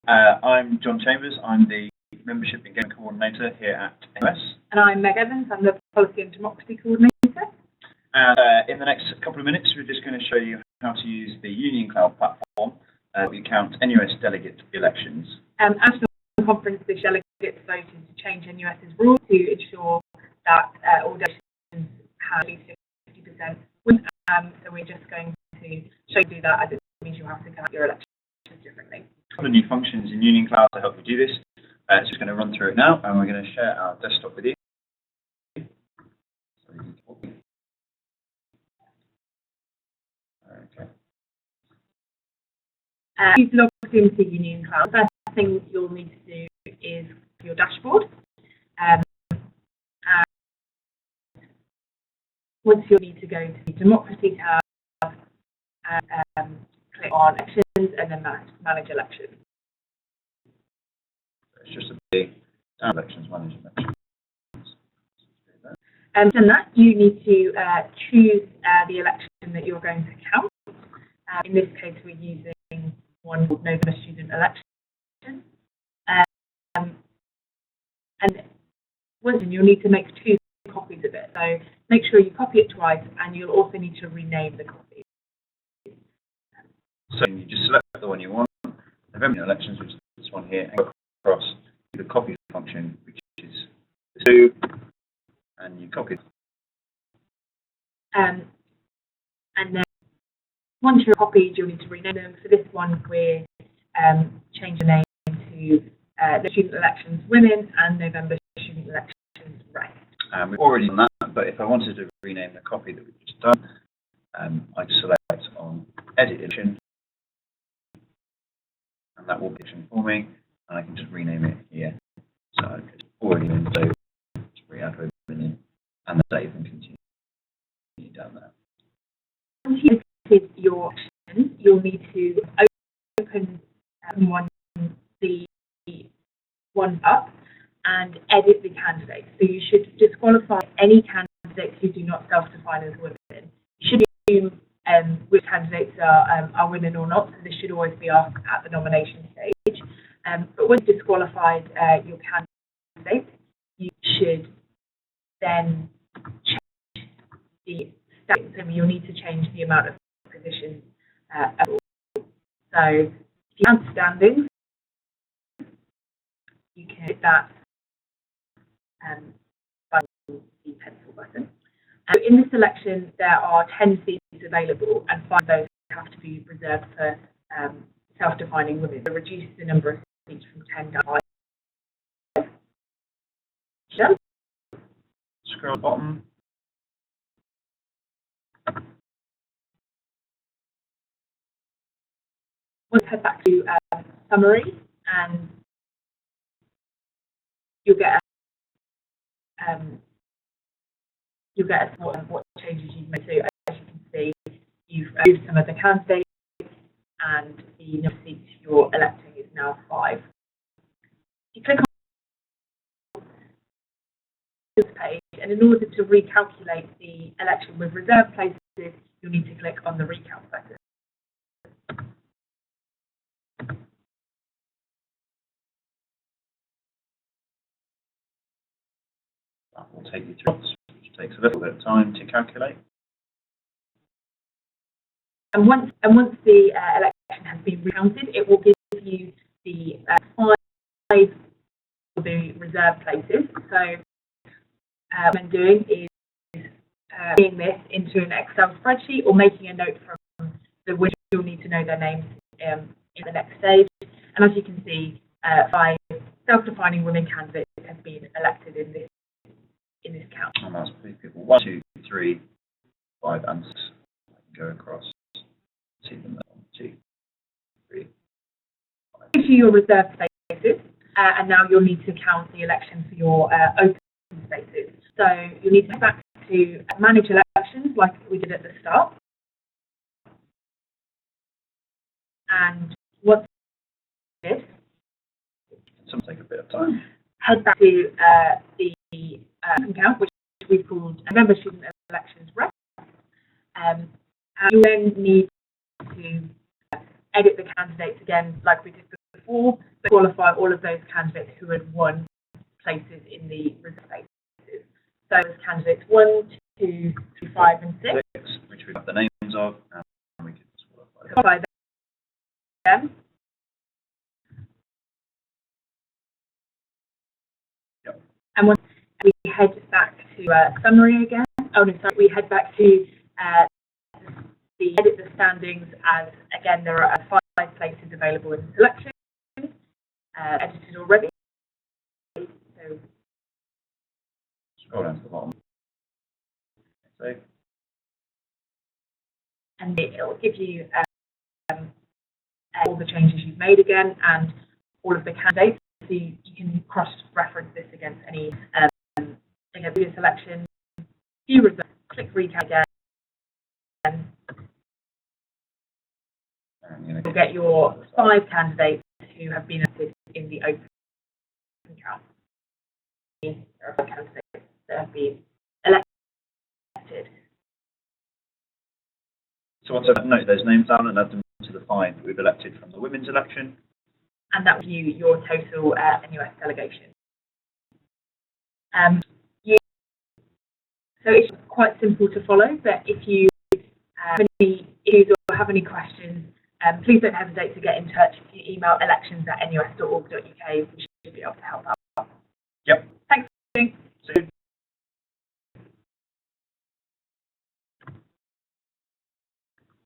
I'm John Chambers. I'm the Membership Engagement Coordinator here at NUS. And I'm Meg Evans. I'm the Policy and Democracy Coordinator. And in the next couple of minutes, we're just going to show you how to use the UnionCloud platform to count NUS delegate elections. At the conference, the delegates voted to change NUS's rules to ensure that all delegations have at least 50% win. So we're just going to show you that, as it means you have to count your elections differently. A couple of new functions in UnionCloud to help you do this. So we're going to run through it now, and we're going to share our desktop with you. Okay. If you've logged into UnionCloud, the first thing you'll need to do is your dashboard. Once you'll need to go to the Democracy tab, and click on Elections, and then Manage Elections. It's just a big elections, manage elections. From that, you need to choose the election that you're going to count. In this case, we're using one called November student election. And once you'll need to make 2 copies of it. So make sure you copy it twice, and you'll also need to rename the copy. So you just select the one you want, November elections, which is this one here, and go across to the copy function, which is the 2, and you copy it. And then once you're copied, you'll need to rename them. For this one, we're changing the name to the Student Elections Women and November Student Elections Red. We've already done that, but if I wanted to rename the copy that we've just done, I'd select on Edit Edition, and that will be edition for me, and I can just rename it here. So it's already been saved, just re-add women in, and then save and continue down there. Once you've edited your action, you'll need to open the one up and edit the candidate. So you should disqualify any candidates who do not self-define as women. You should assume which candidates are women or not, so this should always be asked at the nomination stage. But once you've disqualified your candidate, you should then change the standings. So you'll need to change the amount of positions available. So if you have standings, you can hit that by the pencil button. In this election, there are 10 seats available, and 5 of those have to be reserved for self-defining women. So reduce the number of seats from 10 down to 5. Done. Scroll bottom. Once head back to summary, and you'll get a thought of what changes you've made. So as you can see, you've moved some of the candidates, and the number of seats you're electing is now 5. If you click on this page, and in order to recalculate the election with reserved places, you'll need to click on the recount button. That will take you through, which takes a little bit of time to calculate. And once the election has been recounted, it will give you the 5 of the reserved places. So what I'm doing is putting this into an Excel spreadsheet or making a note from the which you'll need to know their names in the next stage. And as you can see, 5 self-defining women candidates have been elected in this count. And that's people 1, 2, 3, 5, and 6. I can go across, see them there. 1, 2, 3, 5. Gives you your reserved spaces, and now you'll need to count the election for your open spaces. So you'll need to go back to manage elections like we did at the start. And once you did, some take a bit of time. Head back to the count, which we've called Member Student Elections Rep. And you then need to edit the candidates again like we did before. but qualify all of those candidates who had won places in the reserve places. So as candidates 1, 2, 3, 5, and 6, which we have the names of, and we can qualify them. Yep. And once we head back to summary again. Oh no, sorry, we head back to the edit the standings as, again, there are 5 places available in selection, edited already. So scroll down to the bottom. Save. And it will give you all the changes you've made again and all of the candidates. So you can cross-reference this against any video selection, view results, click recap again. You'll get your 5 candidates who have been elected in the open count. There are 5 candidates that have been elected. So once I've noted those names down and add them to the 5 that we've elected from the women's election. And that will give you your total NUS delegation. So it's quite simple to follow, but if you have any issues or have any questions, please don't hesitate to get in touch. If you email elections@nus.org.uk, we should be able to help out. Yep.